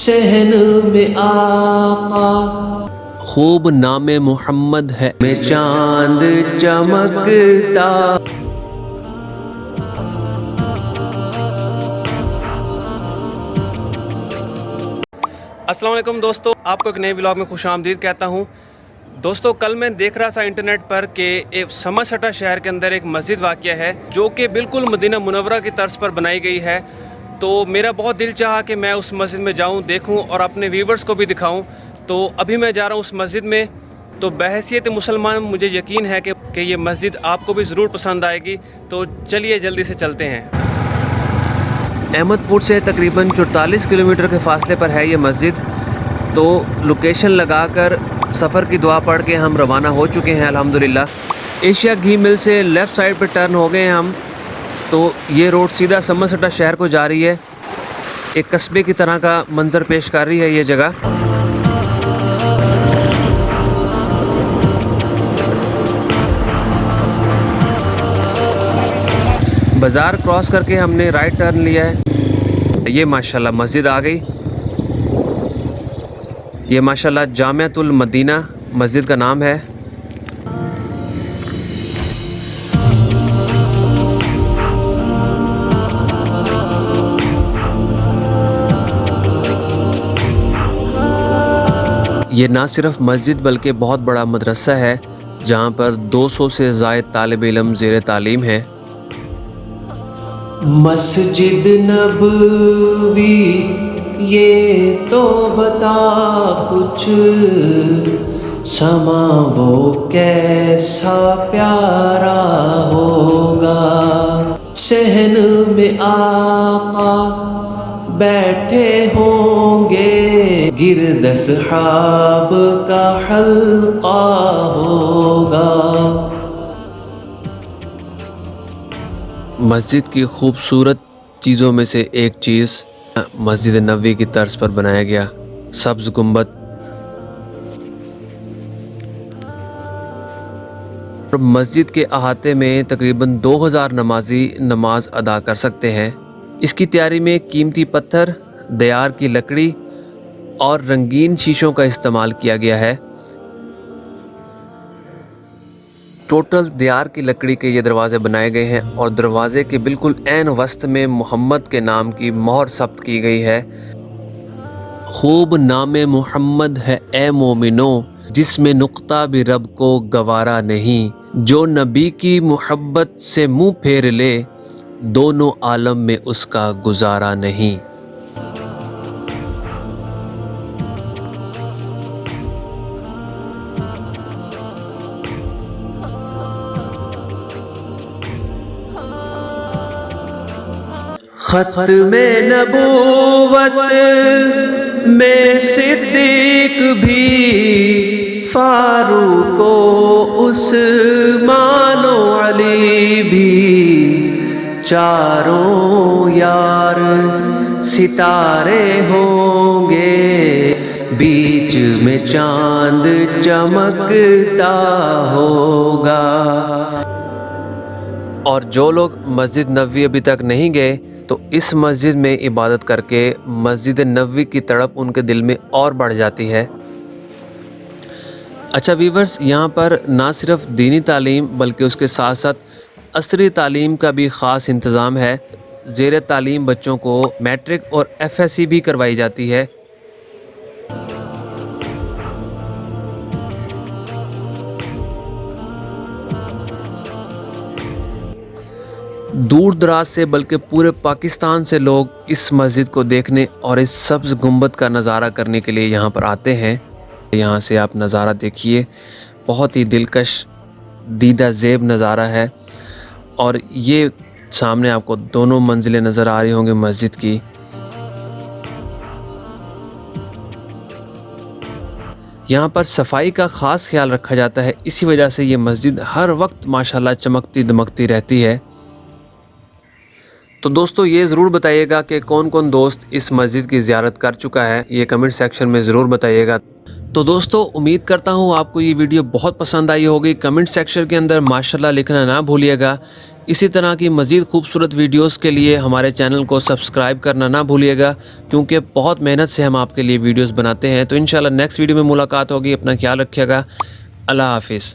सहन में आका। खूब नाम मोहम्मद है में चांद चमकता। अस्सलाम वालेकुम दोस्तों, आपको एक नए व्लॉग में खुशामदीद कहता हूँ। दोस्तों, कल मैं देख रहा था इंटरनेट पर कि एक समरसटा शहर के अंदर एक मस्जिद वाक़या है जो कि बिल्कुल मदीना मुनव्वरा की तर्ज पर बनाई गई है। तो मेरा बहुत दिल चाहा कि मैं उस मस्जिद में जाऊँ, देखूँ और अपने व्यूवर्स को भी दिखाऊँ। तो अभी मैं जा रहा हूँ उस मस्जिद में। तो बहैसियत मुसलमान मुझे यकीन है कि ये मस्जिद आपको भी ज़रूर पसंद आएगी। तो चलिए जल्दी से चलते हैं। अहमदपुर से तकरीबन 44 किलोमीटर के फासले पर है ये मस्जिद। तो लोकेशन लगाकर सफ़र की दुआ पढ़ के हम रवाना हो चुके हैं अल्हम्दुलिल्लाह। एशिया घी मिल से लेफ़्ट साइड पर टर्न हो गए हैं हम। तो ये रोड सीधा समरसटा शहर को जा रही है। एक कस्बे की तरह का मंजर पेश कर रही है ये जगह। बाज़ार क्रॉस करके हमने राइट टर्न लिया है। ये माशाल्लाह मस्जिद आ गई। ये माशाल्लाह जामियातुल मदीना मस्जिद का नाम है। ये ना सिर्फ मस्जिद बल्कि बहुत बड़ा मदरसा है जहाँ पर 200 से ज़ायद तालिब इल्म ज़ेर तालीम है। मस्जिद नबवी ये तो बता कुछ, समा वो कैसा प्यारा होगा। सहन में आका बैठे होंगे, गिरद अस्हाब का हल्का होगा। मस्जिद की खूबसूरत चीज़ों में से एक चीज़ मस्जिद नबवी की तर्ज पर बनाया गया सब्ज़ गुंबद। मस्जिद के अहाते में तकरीबन 2000 नमाजी नमाज अदा कर सकते हैं। इसकी तैयारी में कीमती पत्थर, दयार की लकड़ी और रंगीन शीशों का इस्तेमाल किया गया है। टोटल दयार की लकड़ी के ये दरवाज़े बनाए गए हैं और दरवाज़े के बिल्कुल ऐन वस्त में मोहम्मद के नाम की मोहर सब्त की गई है। खूब नाम मोहम्मद है ए मोमिनो, जिसमें नुक्ता भी रब को गवारा नहीं। जो नबी की मोहब्बत से मुँह फेर ले, दोनों आलम में उसका गुजारा नहीं। खत में नबूवत में सिद्दीक भी, फारूक उस्मान अली भी, चारों यार सितारे होंगे, बीच में चांद चमकता होगा। और जो लोग मस्जिद नबवी अभी तक नहीं गए तो इस मस्जिद में इबादत करके मस्जिद नबवी की तड़प उनके दिल में और बढ़ जाती है। अच्छा व्यूवर्स, यहाँ पर ना सिर्फ दीनी तालीम बल्कि उसके साथ साथ असरी तालीम का भी ख़ास इंतज़ाम है। ज़ेर तालीम बच्चों को मैट्रिक और FSC भी करवाई जाती है। दूर दराज से बल्कि पूरे पाकिस्तान से लोग इस मस्जिद को देखने और इस सब्ज़ गुंबद का नज़ारा करने के लिए यहाँ पर आते हैं। यहाँ से आप नज़ारा देखिए, बहुत ही दिलकश दीदा ज़ेब नज़ारा है। और ये सामने आपको दोनों मंजिलें नज़र आ रही होंगी मस्जिद की। यहाँ पर सफाई का ख़ास ख्याल रखा जाता है, इसी वजह से ये मस्जिद हर वक्त माशाल्लाह चमकती दमकती रहती है। तो दोस्तों, ये ज़रूर बताइएगा कि कौन कौन दोस्त इस मस्जिद की ज़ियारत कर चुका है, ये कमेंट सेक्शन में ज़रूर बताइएगा। तो दोस्तों, उम्मीद करता हूँ आपको ये वीडियो बहुत पसंद आई होगी। कमेंट सेक्शन के अंदर माशाल्लाह लिखना ना भूलिएगा اسی طرح کی مزید خوبصورت ویڈیوز کے لیے ہمارے چینل کو سبسکرائب کرنا نہ بھولیے گا، کیونکہ بہت محنت سے ہم آپ کے لیے ویڈیوز بناتے ہیں۔ تو انشاءاللہ نیکسٹ ویڈیو میں ملاقات ہوگی، اپنا خیال رکھیے گا، اللہ حافظ۔